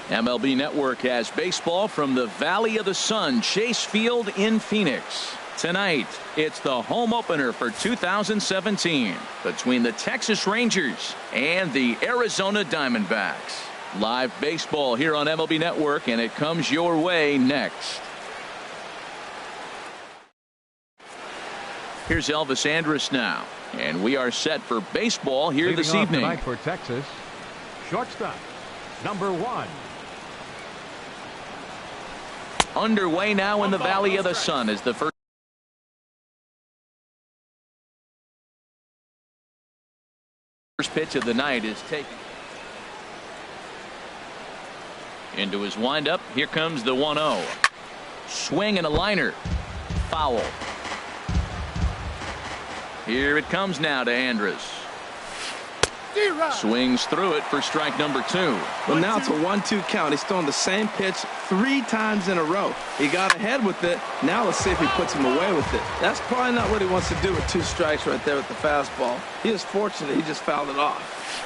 MLB Network has baseball from the Valley of the Sun, Chase Field in Phoenix. Tonight, it's the home opener for 2017 between the Texas Rangers and the Arizona Diamondbacks. Live baseball here on MLB Network, and it comes your way next. Here's Elvis Andrus now, and we are set for baseball here this evening. Tonight for Texas, shortstop, number 1. Underway now in the Valley of the Sun as the first pitch of the night is taken. Into his windup. Here comes the 1-0. Swing and a liner. Foul. Here it comes now to Andrus. Swings through it for strike number 2. Well, now it's a 1-2 count. He's throwing the same pitch 3 times in a row. He got ahead with it. Now let's see if he puts him away with it. That's probably not what he wants to do with 2 strikes right there with the fastball. He is fortunate he just fouled it off.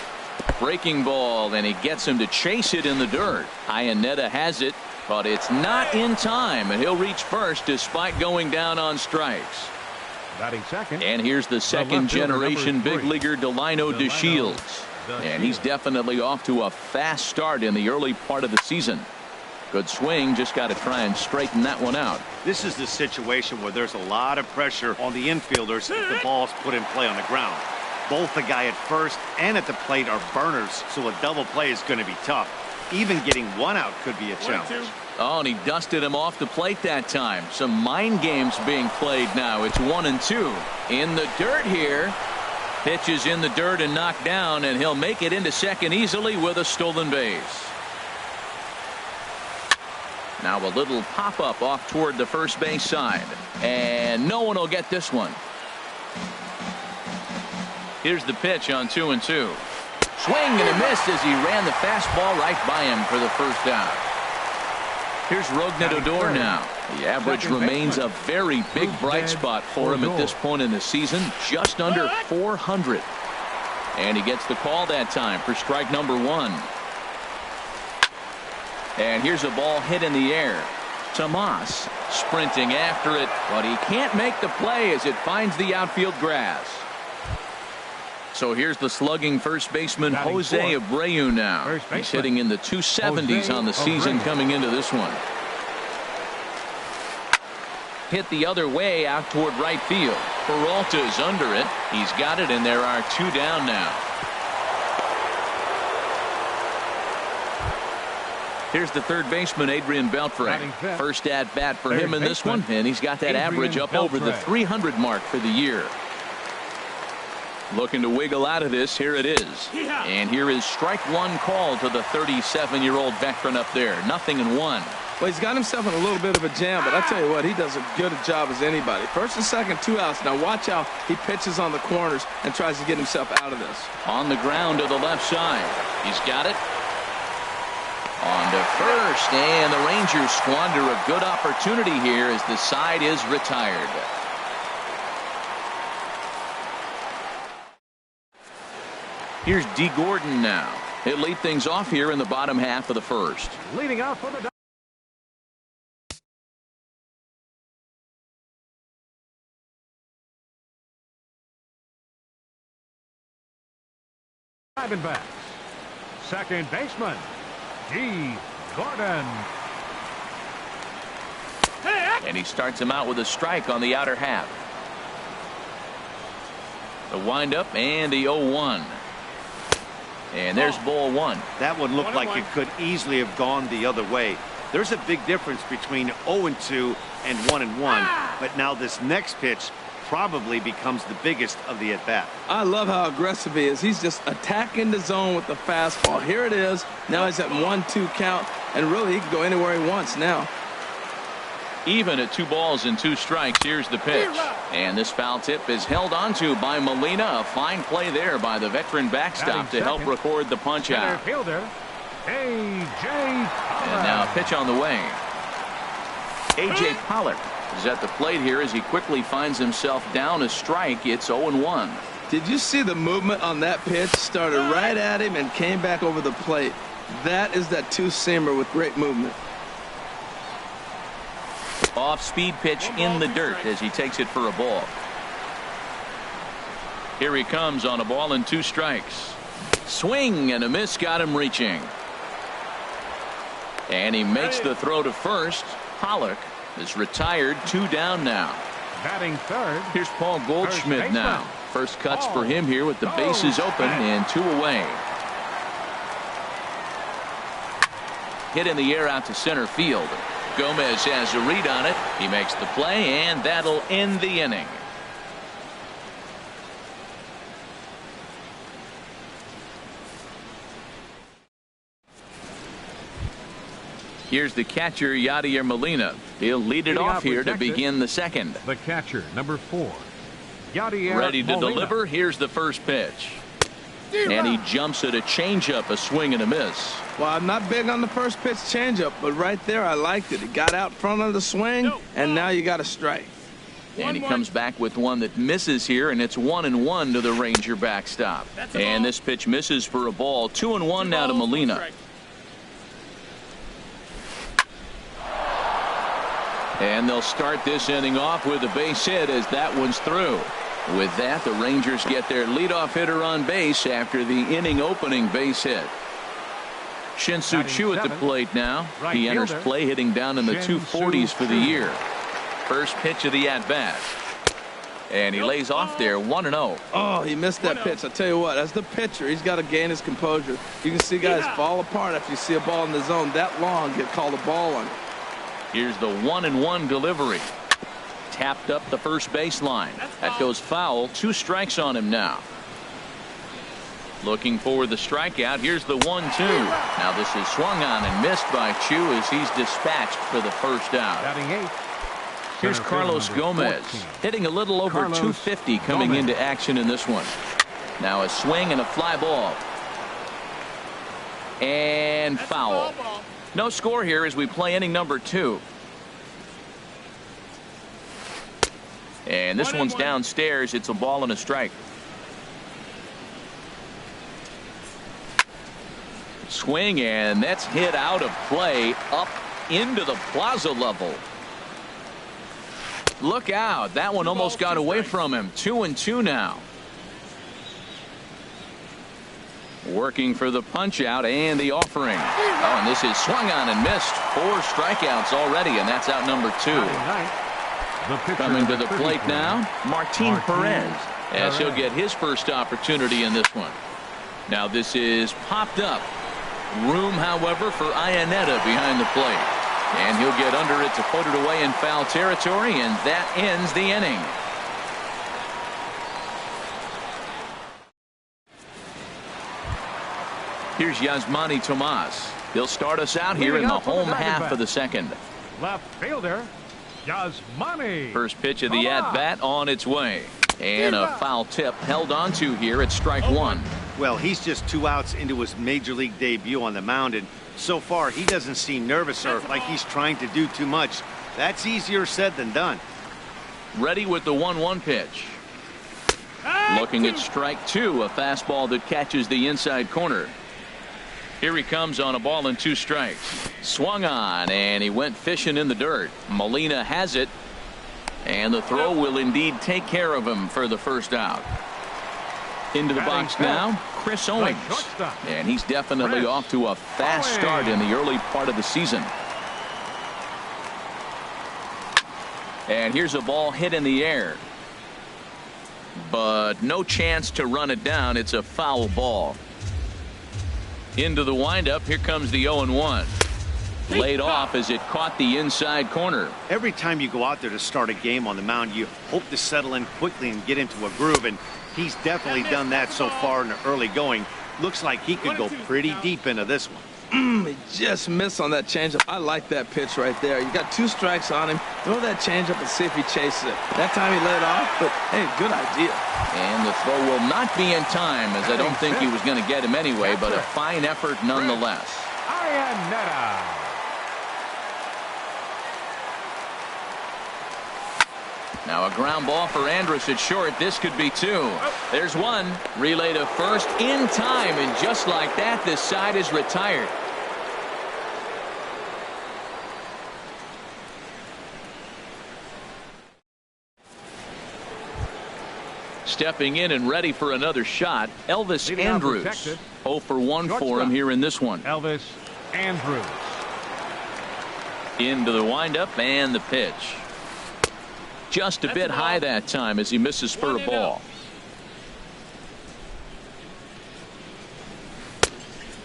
Breaking ball, and he gets him to chase it in the dirt. Iannetta has it, but it's not in time, and he'll reach first despite going down on strikes. Batting second. And here's the second generation big leaguer Delino DeShields. And he's definitely off to a fast start in the early part of the season. Good swing, just got to try and straighten that one out. This is the situation where there's a lot of pressure on the infielders if the ball's put in play on the ground. Both the guy at first and at the plate are burners, so a double play is going to be tough. Even getting 1 out could be a challenge. Oh, and he dusted him off the plate that time. Some mind games being played now. It's 1-2. In the dirt here. Pitch is in the dirt and knocked down, and he'll make it into second easily with a stolen base. Now a little pop-up off toward the first base side. And no one will get this one. Here's the pitch on 2-2. Swing and a miss as he ran the fastball right by him for the first out. Here's Rougned Odor now. The average remains a very big bright spot for him at this point in the season, just under 400. And he gets the call that time for strike number 1. And here's a ball hit in the air. Tomas sprinting after it, but he can't make the play as it finds the outfield grass. So here's the slugging first baseman Jose Abreu now. He's hitting in the 270s on the season coming into this one. Hit the other way out toward right field. Peralta's under it. He's got it, and there are 2 down now. Here's the third baseman, Adrian Beltre. First at bat for him in this one, and he's got that average up over the 300 mark for the year. Looking to wiggle out of this. Here it is. And here is strike 1 call to the 37-year-old veteran up there. 0-1. Well, he's got himself in a little bit of a jam, but I tell you what, he does as good a job as anybody. First and second, 2 outs. Now watch how he pitches on the corners and tries to get himself out of this. On the ground to the left side. He's got it. On to first, and the Rangers squander a good opportunity here as the side is retired. Here's D. Gordon now. He'll lead things off here in the bottom half of the first. Leading off for the Diamondbacks. Second baseman, D. Gordon. And he starts him out with a strike on the outer half. The windup and the 0-1. And there's ball 1. That one looked like it could easily have gone the other way. There's a big difference between 0-2 and 1-1. But now this next pitch probably becomes the biggest of the at-bat. I love how aggressive he is. He's just attacking the zone with the fastball. Here it is. Now he's at 1-2 count, and really he can go anywhere he wants now. Even at 2 balls and 2 strikes. Here's the pitch, and this foul tip is held onto by Molina. A fine play there by the veteran backstop to help record the punch out. Fielder, A.J. And now a pitch on the way. A.J. Pollard is at the plate here as he quickly finds himself down a strike. It's 0-1. Did you see the movement on that pitch? Started right at him and came back over the plate. That is that two-seamer with great movement. Off-speed pitch in the dirt as he takes it for a ball. Here he comes on a ball and 2 strikes. Swing and a miss, got him reaching. And he makes the throw to first. Pollock is retired, 2 down now. Batting third. Here's Paul Goldschmidt now. First cuts for him here with the bases open and 2 away. Hit in the air out to center field. Gomez has a read on it. He makes the play, and that'll end the inning. Here's the catcher, Yadier Molina. He'll lead it off here to begin the second. The catcher, number 4. Yadier ready to Molina. deliver. Here's the first pitch. And he jumps at a changeup, a swing and a miss. Well, I'm not big on the first pitch changeup, but right there I liked it. He got out front of the swing, and now you got a strike. And he comes back with one that misses here, and it's 1-1 to the Ranger backstop. And this pitch misses for a ball. 2-1 now to Molina. And they'll start this inning off with a base hit as that one's through. With that, the Rangers get their leadoff hitter on base after the inning opening base hit. Shin-Soo Choo at the plate now. He enters play hitting down in the 240s for the year. First pitch of the at-bat. And he lays off there 1-0. Oh, he missed that pitch. I tell you what, as the pitcher, he's got to gain his composure. You can see guys fall apart after you see a ball in the zone that long, get called a ball on it. Here's the 1-1 delivery. Tapped up the first baseline. That goes foul. 2 strikes on him now. Looking for the strikeout. Here's the 1-2. Now this is swung on and missed by Choo as he's dispatched for the first out. Batting 8. Here's Carlos Gomez hitting a little over 250 coming into action in this one. Now a swing and a fly ball. And foul. No score here as we play inning number 2. And this one's downstairs. It's a ball and a strike. Swing, and that's hit out of play up into the plaza level. Look out. That one almost got away from him. 2-2 now. Working for the punch out and the offering. Oh, and this is swung on and missed. 4 strikeouts already, and that's out number 2. Coming to the plate now, Martin Perez, as he'll get his first opportunity in this one. Now this is popped up. Room, however, for Iannetta behind the plate. And he'll get under it to put it away in foul territory, and that ends the inning. Here's Yasmani Tomas. He'll start us out here in the home half of the second. Left fielder, Yasmani. First pitch of the at-bat on its way. And a foul tip held onto here at strike 1. Well, he's just 2 outs into his major league debut on the mound, and so far he doesn't seem nervous or like he's trying to do too much. That's easier said than done. Ready with the 1-1 pitch. Looking at strike 2, a fastball that catches the inside corner. Here he comes on a ball and 2 strikes. Swung on, and he went fishing in the dirt. Molina has it, and the throw will indeed take care of him for the first out. Into the box now, Chris Owings. And he's definitely off to a fast start in the early part of the season. And here's a ball hit in the air. But no chance to run it down. It's a foul ball. Into the windup. Here comes the 0-1. Laid off as it caught the inside corner. Every time you go out there to start a game on the mound, you hope to settle in quickly and get into a groove, and he's definitely done that so far in the early going. Looks like he could go pretty deep into this one. He just missed on that changeup. I like that pitch right there. You got 2 strikes on him. Throw that changeup and see if he chases it. That time he laid off, but hey, good idea. And the throw will not be in time, as I don't think he was going to get him anyway, but a fine effort nonetheless. Now a ground ball for Andrus at short. This could be two. There's one. Relay to first in time, and just like that, this side is retired. Stepping in and ready for another shot, Elvis Andrus. 0 for 1 for him here in this one. Elvis Andrus. Into the windup and the pitch. Just a bit high that time as he misses spur ball.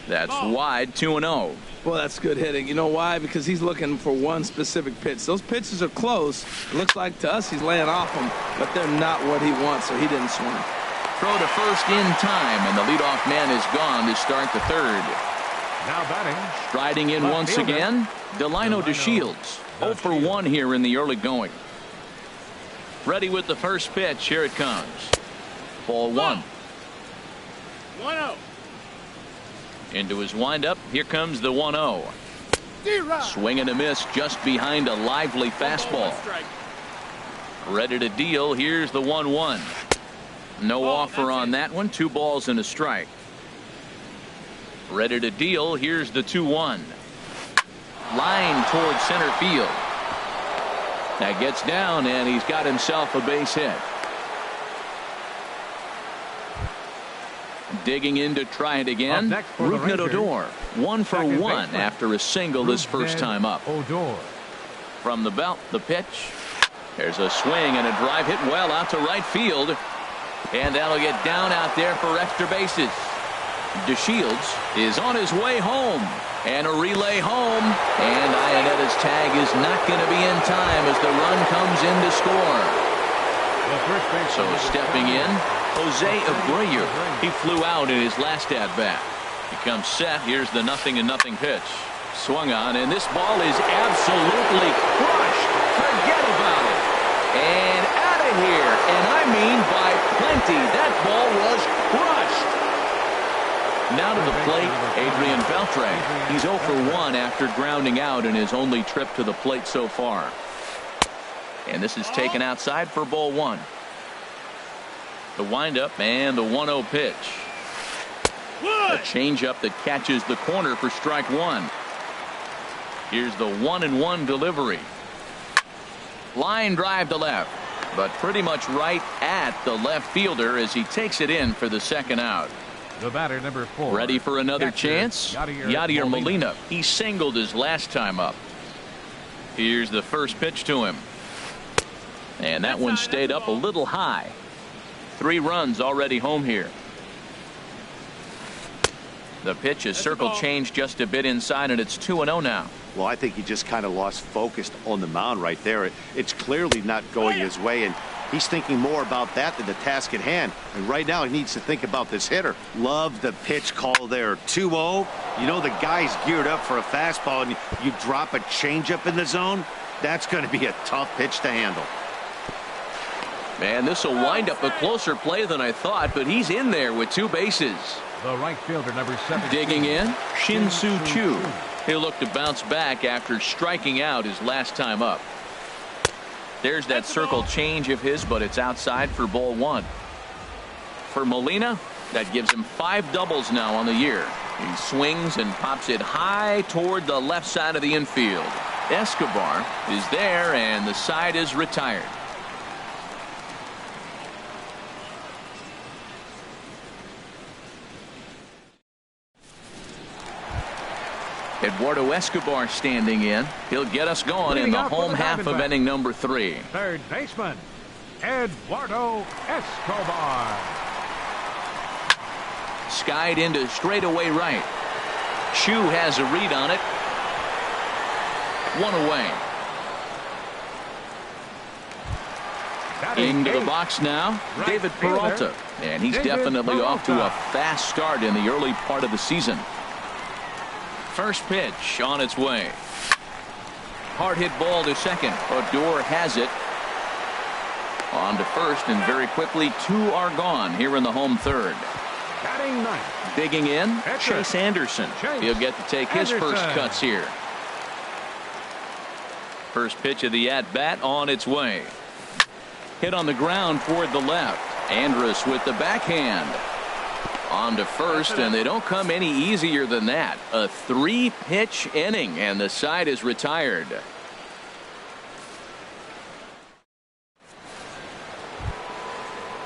That's wide, 2-0. Well, that's good hitting. You know why? Because he's looking for one specific pitch. Those pitches are close. It looks like to us he's laying off them, but they're not what he wants, so he didn't swing. Throw to first in time, and the leadoff man is gone to start the third. Now batting. Striding in once again, Delino DeShields. 0 for 1 here in the early going. Ready with the first pitch. Here it comes. Ball 1. 1-0. Into his windup. Here comes the 1-0. Swing and a miss just behind a lively fastball. Ready to deal. Here's the 1-1. No offer on that one. 2 balls and a strike. Ready to deal. Here's the 2-1. Line towards center field. That gets down, and he's got himself a base hit. Digging in to try it again. Rougned Odor. 1 for 1 after a single this first time up. From the belt, the pitch. There's a swing and a drive hit well out to right field. And that'll get down out there for extra bases. DeShields is on his way home. And a relay home. And Ionetta's tag is not going to be in time as the run comes in to score. So stepping in, Jose Abreu. He flew out in his last at bat. He comes set. Here's the 0-0 pitch. Swung on, and this ball is absolutely crushed. Forget about it. And out of here. And I mean by plenty. That ball was crushed. Now to the plate, Adrian Beltre. He's 0 for 1 after grounding out in his only trip to the plate so far. And this is taken outside for ball 1. The windup and the 1-0 pitch. A changeup that catches the corner for strike 1. Here's the 1-1 delivery. Line drive to left, but pretty much right at the left fielder as he takes it in for the second out. The batter, number 4. Ready for another chance? Yadier Molina. He singled his last time up. Here's the first pitch to him. And that one stayed up a little high. 3 runs already home here. The pitch is circle changed just a bit inside, and it's 2-0 now. Well, I think he just kind of lost focus on the mound right there. It's clearly not going his way, and he's thinking more about that than the task at hand. And right now he needs to think about this hitter. Love the pitch call there. 2-0. You know the guy's geared up for a fastball, and you drop a changeup in the zone. That's going to be a tough pitch to handle. Man, this will wind up a closer play than I thought, but he's in there with 2 bases. The right fielder, number 7. Digging in, Shin-Soo Choo. He'll look to bounce back after striking out his last time up. There's that circle change of his, but it's outside for ball 1. For Molina, that gives him 5 doubles now on the year. He swings and pops it high toward the left side of the infield. Escobar is there, and the side is retired. Eduardo Escobar standing in. He'll get us going in the home half of inning number 3. Third baseman, Eduardo Escobar. Skied into straightaway right. Chu has a read on it. 1 away. Into the box now, David Peralta. And he's definitely off to a fast start in the early part of the season. First pitch on its way. Hard hit ball to second. Odor has it. On to first, and very quickly 2 are gone here in the home third. Batting 9th. Digging in, Chase Anderson. He'll get to take his first cuts here. First pitch of the at-bat on its way. Hit on the ground toward the left. Andrus with the backhand. On to first, and they don't come any easier than that. A 3-pitch inning, and the side is retired.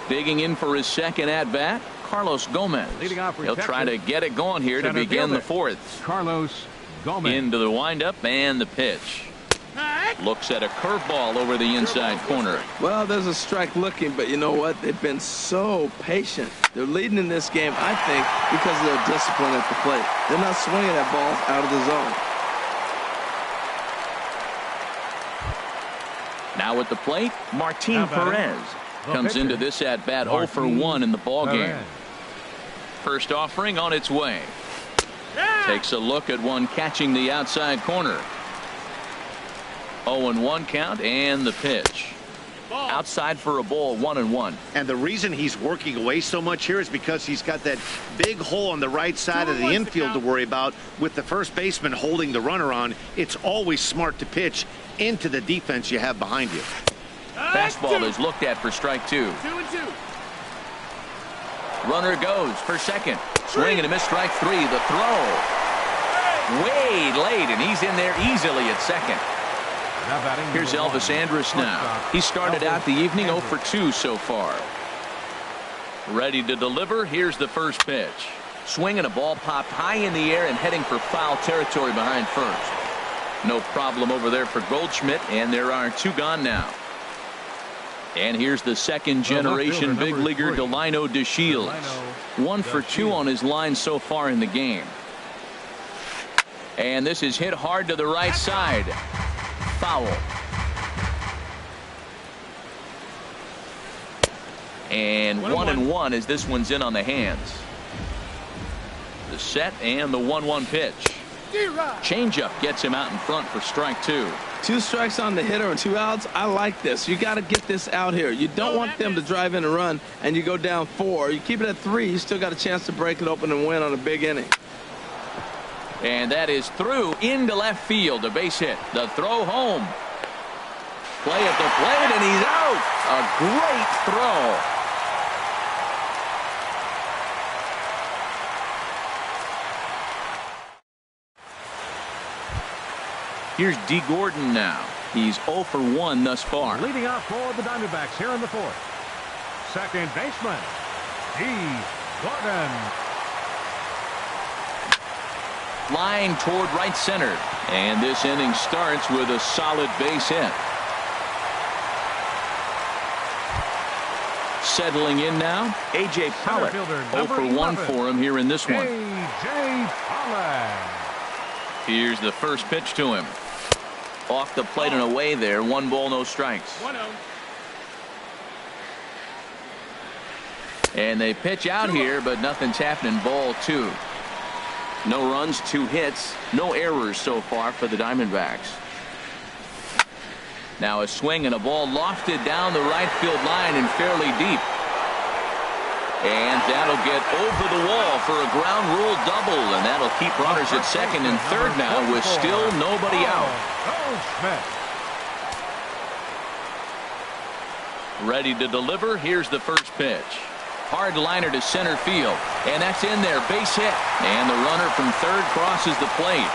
Digging in for his second at-bat, Carlos Gomez. Leading off for He'll try Texas, to get it going here to center begin the fielder, fourth. Carlos Gomez. Into the windup and the pitch. Looks at a curveball over the inside corner. Well, there's a strike looking, but you know what? They've been so patient. They're leading in this game, I think, because of their discipline at the plate. They're not swinging at balls out of the zone. Now at the plate, Martin Perez comes into this at-bat 0 for 1 in the ballgame. First offering on its way. Takes a look at one catching the outside corner. 0-1 count and the pitch. Outside for a ball, 1-1. And the reason he's working away so much here is because he's got that big hole on the right side of the infield to worry about. With the first baseman holding the runner on, it's always smart to pitch into the defense you have behind you. Fastball is looked at for strike 2. 2-2. Runner goes for second. Swing and a miss, strike 3. The throw. Way late, and he's in there easily at second. Here's Elvis Andrus now. He started out the evening 0 for 2 so far. Ready to deliver. Here's the first pitch. Swinging, a ball popped high in the air and heading for foul territory behind first. No problem over there for Goldschmidt, and there are 2 gone now. And here's the second generation big leaguer Delino DeShields. 1 for 2 on his line so far in the game. And this is hit hard to the right side. Foul. And 1-1 as this one's in on the hands. The set and the 1-1 pitch. Changeup gets him out in front for strike 2. 2 strikes on the hitter and 2 outs. I like this. You got to get this out here. You don't want them to drive in a run and you go down 4. You keep it at 3. You still got a chance to break it open and win on a big inning. And that is through into left field. A base hit. The throw home. Play at the plate, and he's out. A great throw. Here's D. Gordon now. He's 0 for 1 thus far. Leading off for the Diamondbacks here in the fourth. Second baseman, D. Gordon. Line toward right center. And this inning starts with a solid base hit. Settling in now, A.J. Pollock. 0 for 1 for him here in this one. A.J. Pollock. Here's the first pitch to him. Off the plate and away there. 1 ball, no strikes. 1-0. And they pitch out here, but nothing's happening. Ball 2. No runs, 2 hits, no errors so far for the Diamondbacks. Now a swing and a ball lofted down the right field line and fairly deep. And that'll get over the wall for a ground rule double, and that'll keep runners at second and third now with still nobody out. Ready to deliver. Here's the first pitch. Hard liner to center field, and that's in there. Base hit, and the runner from third crosses the plate,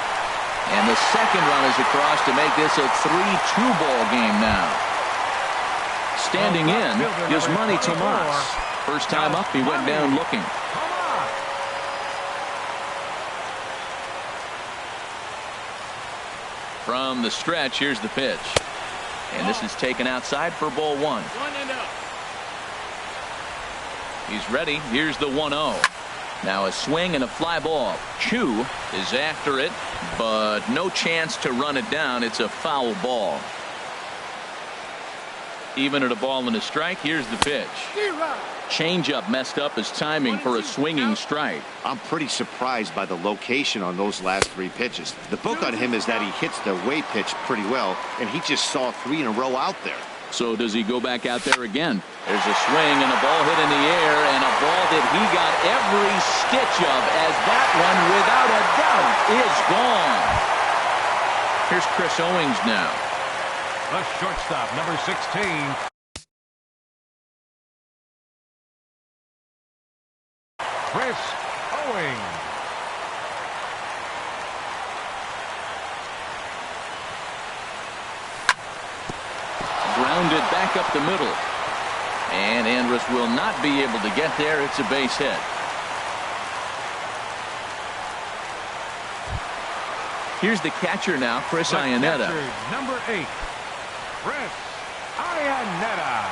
and the second run is across to make this a 3-2 ball game now. Standing in is Manny Tomas. First time up, he went down looking. From the stretch, here's the pitch, and this is taken outside for ball 1. He's ready. Here's the 1-0. Now a swing and a fly ball. Chu is after it, but no chance to run it down. It's a foul ball. Even at a ball and a strike, here's the pitch. Changeup messed up his timing for a swinging strike. I'm pretty surprised by the location on those last 3 pitches. The book on him is that he hits the way pitch pretty well, and he just saw 3 in a row out there. So does he go back out there again? There's a swing and a ball hit in the air, and a ball that he got every stitch of, as that one, without a doubt, is gone. Here's Chris Owings now. The shortstop, number 16. Chris Owings. Grounded back up the middle. And Andrus will not be able to get there. It's a base hit. Here's the catcher now, Chris Iannetta. Number 8, Chris Iannetta.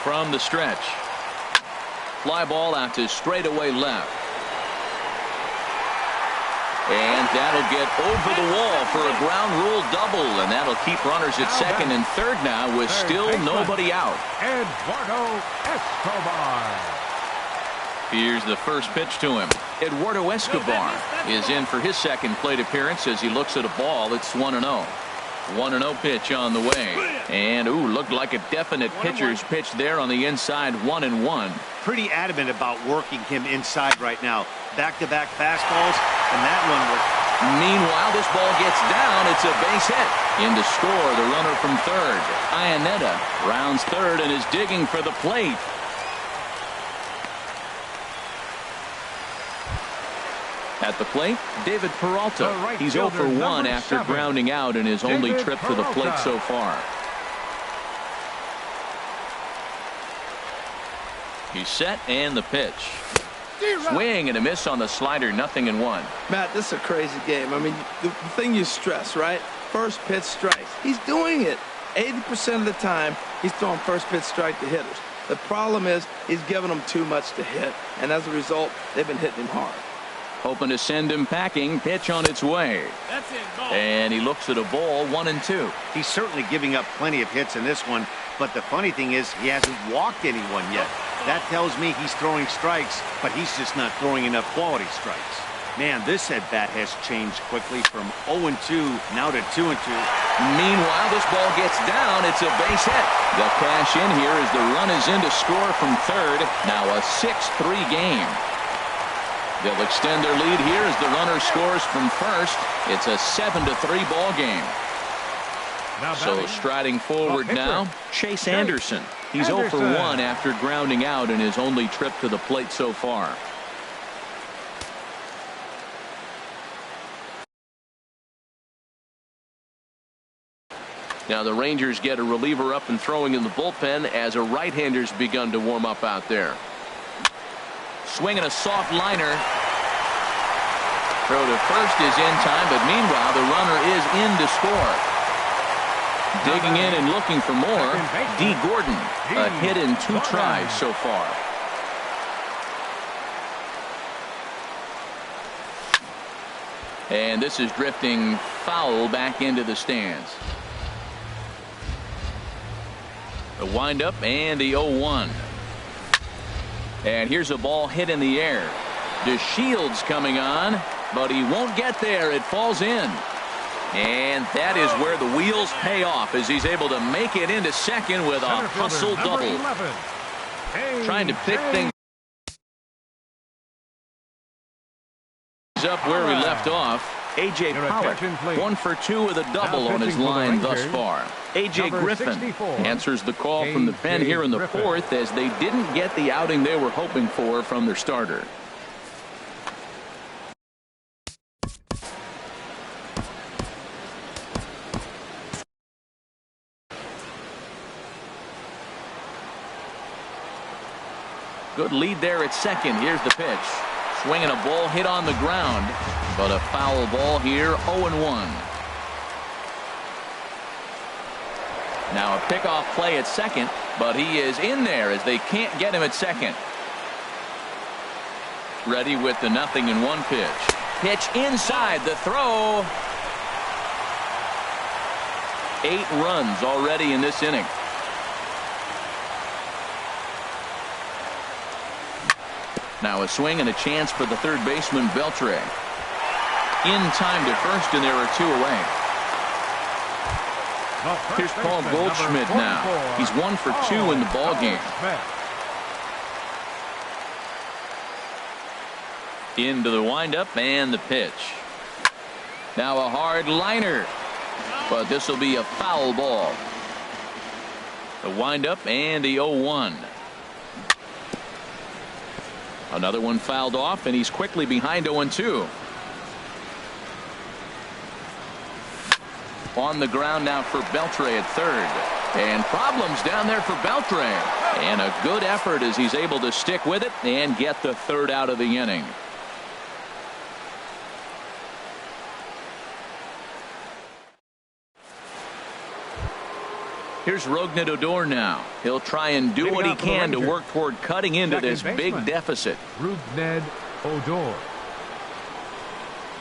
From the stretch. Fly ball out to straightaway left. And that'll get over the wall for a ground rule double, and that'll keep runners at second and third now with still nobody out. Eduardo Escobar. Here's the first pitch to him. Eduardo Escobar is in for his second plate appearance as he looks at a ball. It's 1-0. 1-0 pitch on the way. And, looked like a definite pitcher's pitch there on the inside, 1-1. Pretty adamant about working him inside right now. Back-to-back fastballs, and that one was... Meanwhile, this ball gets down. It's a base hit. In to score, the runner from third. Iannetta rounds third and is digging for the plate. At the plate, David Peralta. He's 0 for 1 after grounding out in his only trip to the plate so far. He's set and the pitch. Swing and a miss on the slider, 0-1. Matt, this is a crazy game. I mean, the thing you stress, right? First pitch strikes. He's doing it. 80% of the time, he's throwing first pitch strike to hitters. The problem is he's giving them too much to hit, and as a result, they've been hitting him hard. Hoping to send him packing. Pitch on its way. That's it. Ball. And he looks at a ball, 1-2. He's certainly giving up plenty of hits in this one, but the funny thing is he hasn't walked anyone yet. That tells me he's throwing strikes, but he's just not throwing enough quality strikes. Man, this at-bat has changed quickly from 0-2 now to 2-2. Meanwhile, this ball gets down. It's a base hit. The cash in here as the run is in to score from third. Now a 6-3 game. They'll extend their lead here as the runner scores from first. It's a 7-3 ball game. So striding forward now, Chase Anderson. He's 0 for 1 after grounding out in his only trip to the plate so far. Now the Rangers get a reliever up and throwing in the bullpen as a right-hander's begun to warm up out there. Swinging a soft liner. Throw to first is in time, but meanwhile the runner is in to score. Digging in and looking for more, D. Gordon. A hit in 2 tries so far. And this is drifting foul back into the stands. The windup and the 0-1. And here's a ball hit in the air. DeShields coming on, but he won't get there. It falls in. And that is where the wheels pay off as he's able to make it into second with a hustle double. Trying to pick things up where we left off. A.J. Pollock, 1 for 2 with a double on his line thus far. A.J. Griffin answers the call from the pen here in the fourth as they didn't get the outing they were hoping for from their starter. Good lead there at second. Here's the pitch. Swinging a ball hit on the ground, but a foul ball here, 0-1. Now a pickoff play at second, but he is in there as they can't get him at second. Ready with the 0-1 pitch. Pitch inside, the throw. 8 runs already in this inning. Now a swing and a chance for the third baseman, Beltre. In time to first, and there are 2 away. Here's Paul Goldschmidt now. He's 1 for 2 in the ball game. Into the windup and the pitch. Now a hard liner, but this will be a foul ball. The windup and the 0-1. Another one fouled off, and he's quickly behind 0-2. On the ground now for Beltre at third. And problems down there for Beltre. And a good effort as he's able to stick with it and get the third out of the inning. Here's Rougned now. He'll try and do what he can to work toward cutting into this big deficit. Rougned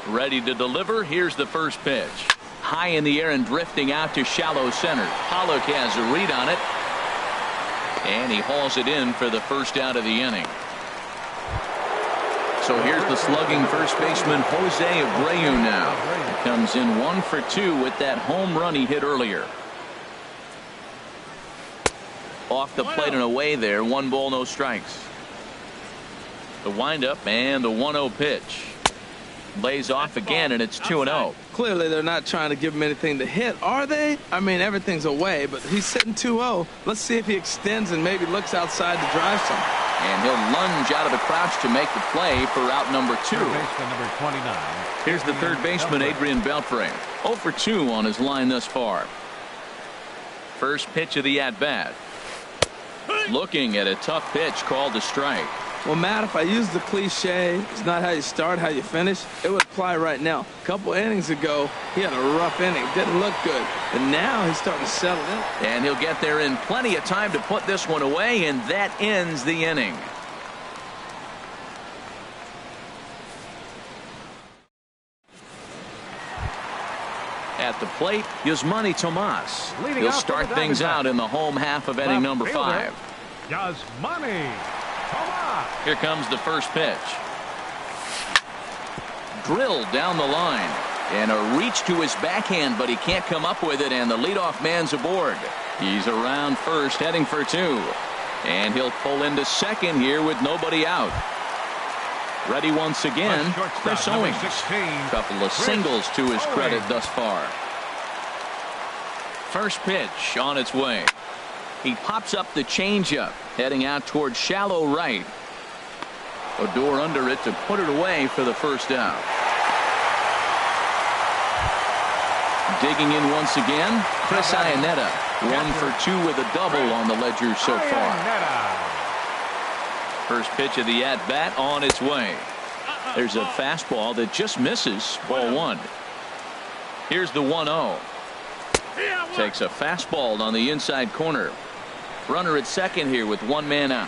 Ready to deliver. Here's the first pitch. High in the air and drifting out to shallow center. Pollock has a read on it. And he hauls it in for the first out of the inning. So here's the slugging first baseman Jose Abreu now. He comes in 1 for 2 with that home run he hit earlier. Off the plate and away there. 1 ball, no strikes. The windup and the 1-0 pitch. Lays off again, and it's 2-0. Clearly, they're not trying to give him anything to hit, are they? I mean, everything's away, but he's sitting 2-0. Let's see if he extends and maybe looks outside to drive some. And he'll lunge out of the crouch to make the play for out number 2. Number 29. Here's the third baseman, Adrian Beltre. 0 for 2 on his line thus far. First pitch of the at-bat. Looking at a tough pitch called a strike. Well, Matt, if I use the cliche, it's not how you start, how you finish, it would apply right now. A couple innings ago, he had a rough inning. Didn't look good. And now he's starting to settle in. And he'll get there in plenty of time to put this one away, and that ends the inning. At the plate, Yasmani Tomas. He'll start things out in the home half of inning number 5. Yasmani Tomas. Here comes the first pitch. Drilled down the line. And a reach to his backhand, but he can't come up with it, and the leadoff man's aboard. He's around first, heading for 2. And he'll pull into second here with nobody out. Ready once again, Chris Owings. Couple of singles to his credit thus far. First pitch on its way. He pops up the changeup, heading out towards shallow right. Odor under it to put it away for the first out. Digging in once again, Chris Iannetta. 1 for 2 with a double on the ledger so far. First pitch of the at-bat on its way. There's a fastball that just misses. Ball 1. Here's the 1-0. Takes a fastball on the inside corner. Runner at second here with 1 man out.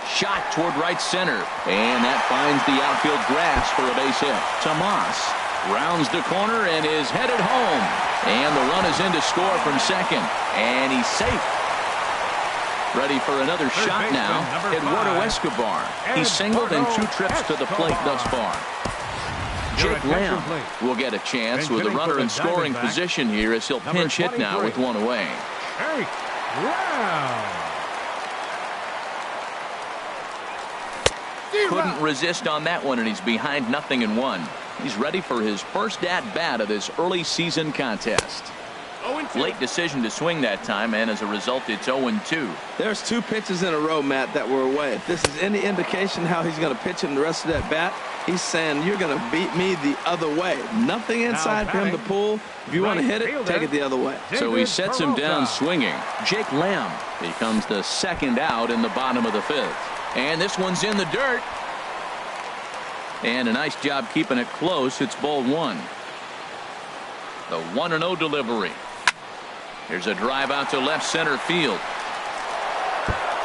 Shot toward right center. And that finds the outfield grass for a base hit. Tomas rounds the corner and is headed home. And the run is in to score from second. And he's safe. Ready for another shot now. Eduardo Escobar. He's singled in 2 trips to the plate thus far. Jake Lamb will get a chance with a runner in scoring position here as he'll pinch hit now with 1 away. Jake Lamb. Couldn't resist on that one, and he's behind 0-1. He's ready for his first at-bat of this early season contest. Late decision to swing that time, and as a result, it's 0-2. There's 2 pitches in a row, Matt, that were away. If this is any indication how he's going to pitch him the rest of that bat, he's saying you're going to beat me the other way. Nothing inside for him to pull. If you want to hit it, take it the other way. So he sets him down swinging. Jake Lamb becomes the second out in the bottom of the 5th. And this one's in the dirt. And a nice job keeping it close. It's ball 1. The 1-0 delivery. Here's a drive out to left center field.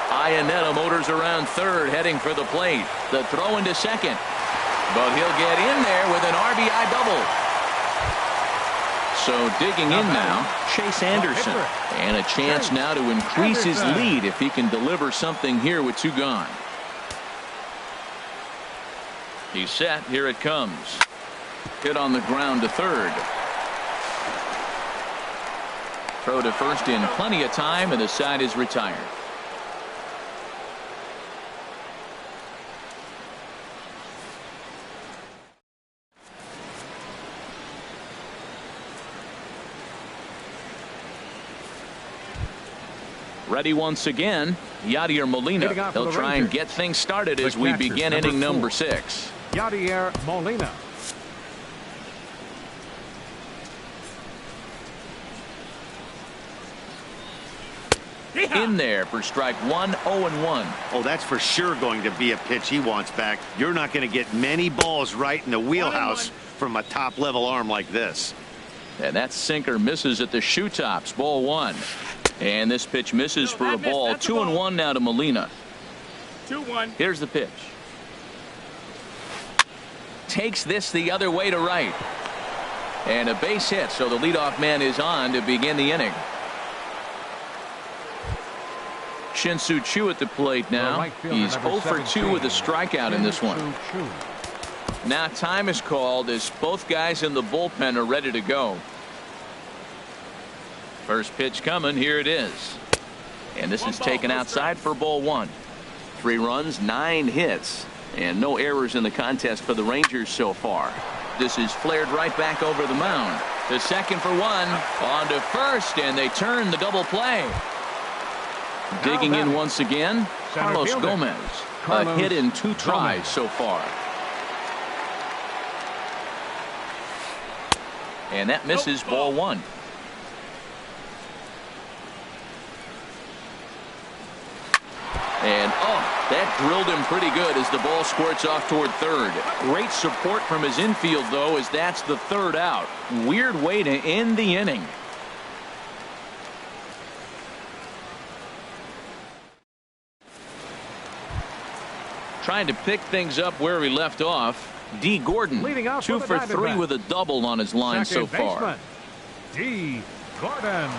Iannetta motors around third, heading for the plate. The throw into second. But he'll get in there with an RBI double. So digging in now, Chase Anderson. And a chance now to increase his lead if he can deliver something here with 2 gone. He's set. Here it comes. Hit on the ground to third. Throw to first in plenty of time, and the side is retired. Ready once again, Yadier Molina. He'll try and get things started as we begin inning number 6. Yadier Molina. In there for strike 1, 0-1. Oh, that's for sure going to be a pitch he wants back. You're not going to get many balls right in the wheelhouse from a top-level arm like this. And that sinker misses at the shoe tops. Ball 1. And this pitch misses for a ball. 2-1 now to Molina. 2-1. Here's the pitch. Takes this the other way to right. And a base hit, so the leadoff man is on to begin the inning. Shin-Soo Choo at the plate now. He's 0 for 2 with a strikeout in this one. Now time is called as both guys in the bullpen are ready to go. First pitch coming. Here it is. And this is taken outside for ball 1. 3 runs, 9 hits, and no errors in the contest for the Rangers so far. This is flared right back over the mound. The second for 1. On to first, and they turn the double play. Digging in once again, Carlos Gomez. A hit in 2 tries so far. And that misses ball 1. And that drilled him pretty good as the ball squirts off toward third. Great support from his infield, though, as that's the 3rd out. Weird way to end the inning. Trying to pick things up where we left off. D. Gordon, 2 for 3 with a double on his line so far. D. Gordon.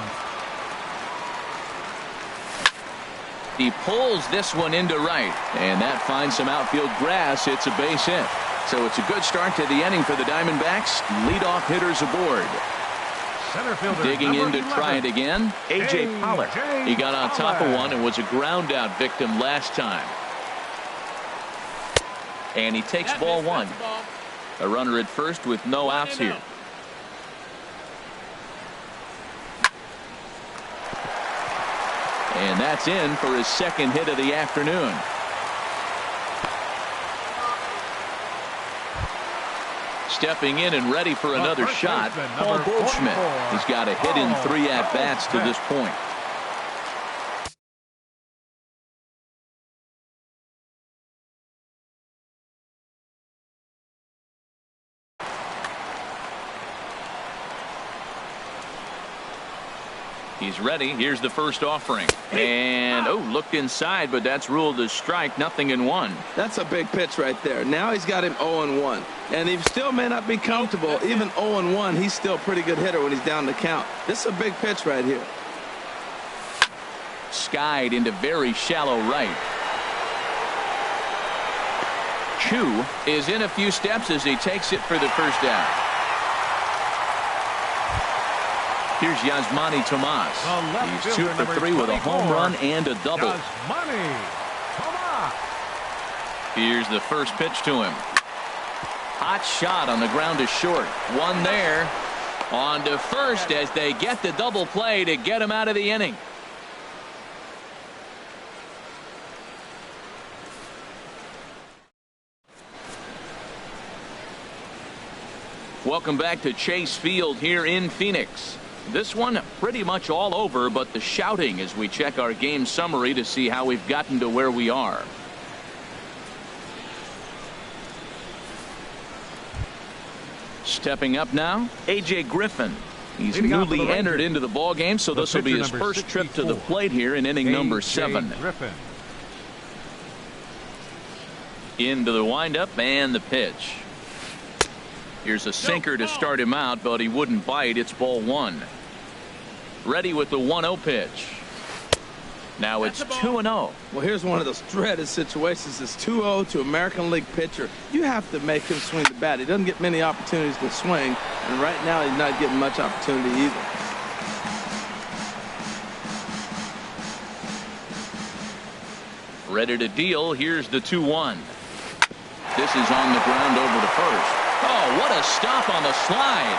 He pulls this one into right, and that finds some outfield grass. It's a base hit. So it's a good start to the inning for the Diamondbacks. Leadoff hitters aboard. Center fielder, digging in to 11. try it again. A.J. Pollard. He got on top of one and was a ground out victim last time. And he takes ball 1. A runner at first with no outs here. And that's in for his second hit of the afternoon. Stepping in and ready for another shot, Paul Goldschmidt. He's got a hit in 3 at-bats to this point. He's ready. Here's the first offering. And, looked inside, but that's ruled a strike. Nothing in 1. That's a big pitch right there. Now he's got him 0-1. And he still may not be comfortable. Even 0-1, he's still a pretty good hitter when he's down the count. This is a big pitch right here. Skied into very shallow right. Choo is in a few steps as he takes it for the first down. Here's Yasmani Tomas. He's 2 for 3 with a home run and a double. Here's the first pitch to him. Hot shot on the ground to short. One there. On to first as they get the double play to get him out of the inning. Welcome back to Chase Field here in Phoenix. This one pretty much all over, but the shouting as we check our game summary to see how we've gotten to where we are. Stepping up now, A.J. Griffin. He's newly entered into the ball game, so this will be his first trip to the plate here in inning number 7. Into the windup and the pitch. Here's a sinker to start him out, but he wouldn't bite. It's ball 1. Ready with the 1-0 pitch. Now it's 2-0. Well, here's one of those dreaded situations. It's 2-0 to American League pitcher. You have to make him swing the bat. He doesn't get many opportunities to swing, and right now he's not getting much opportunity either. Ready to deal. Here's the 2-1. This is on the ground over to first. Oh, what a stop on the slide.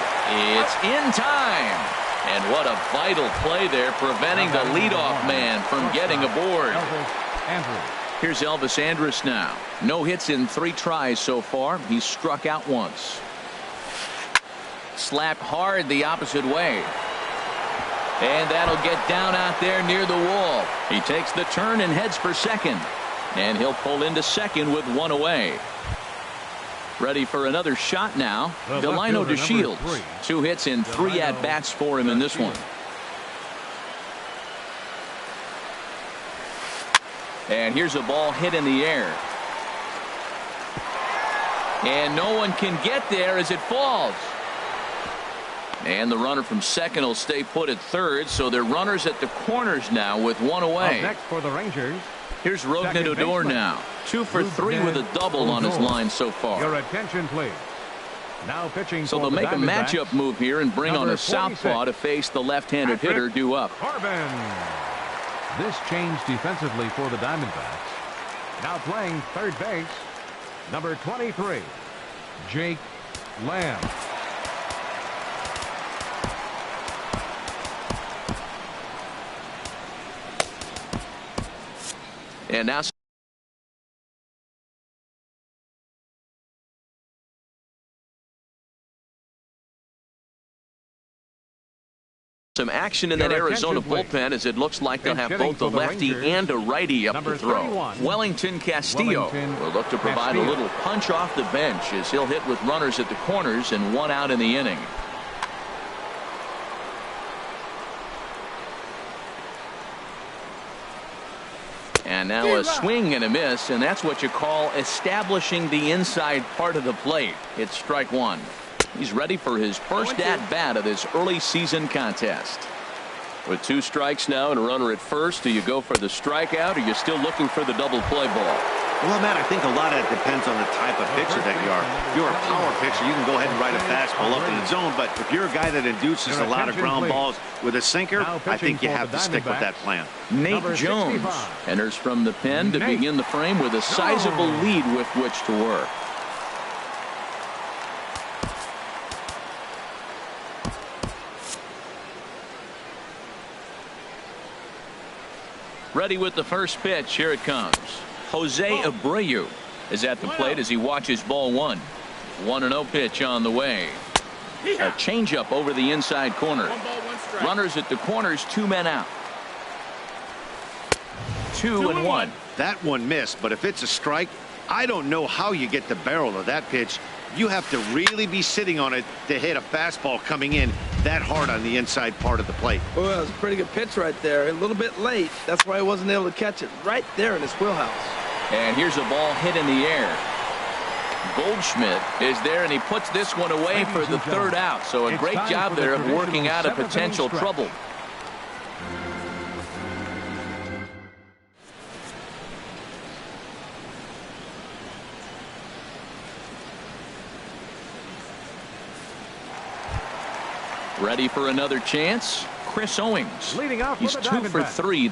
It's in time. And what a vital play there, preventing the leadoff man from getting aboard. Here's Elvis Andrus now. No hits in 3 tries so far. He's struck out once. Slapped hard the opposite way. And that'll get down out there near the wall. He takes the turn and heads for second. And he'll pull into second with 1 away. Ready for another shot now. Delino DeShields. 2 hits and 3 at-bats for him in this one. And here's a ball hit in the air. And no one can get there as it falls. And the runner from second will stay put at third, so they're runners at the corners now with 1 away. Up next for the Rangers. Here's Rougned Odor now. 2 for 3 with a double on his line so far. Your attention, please. Now pitching. So they'll make a matchup move here and bring on a southpaw to face the left-handed hitter due up. Corbin. This change defensively for the Diamondbacks. Now playing third base, number 23, Jake Lamb. And now some action in that Arizona bullpen, as it looks like they'll have both a lefty and a righty up to throw. Wellington Castillo will look to provide a little punch off the bench as he'll hit with runners at the corners and 1 out in the inning. And now a swing and a miss, and that's what you call establishing the inside part of the plate. It's strike 1. He's ready for his first at-bat of this early season contest. With 2 strikes now and a runner at first, do you go for the strikeout or are you still looking for the double play ball? Well, Matt, I think a lot of it depends on the type of pitcher that you are. If you're a power pitcher, you can go ahead and ride a fastball up in the zone. But if you're a guy that induces a lot of ground balls with a sinker, I think you have to stick with that plan. Nate Jones enters from the pen to begin the frame with a sizable lead with which to work. Ready with the first pitch. Here it comes. Jose Abreu is at the plate as he watches ball 1. 1-0 pitch on the way. A changeup over the inside corner. Runners at the corners, 2 men out. 2-1. That one missed, but if it's a strike, I don't know how you get the barrel of that pitch. You have to really be sitting on it to hit a fastball coming in that hard on the inside part of the plate. Well, that was a pretty good pitch right there. A little bit late. That's why he wasn't able to catch it right there in his wheelhouse. And here's a ball hit in the air. Goldschmidt is there, and he puts this one away for the 3rd out. So a great job there of working out a potential trouble. Ready for another chance? Chris Owings. Leading off He's for the 2 for 3.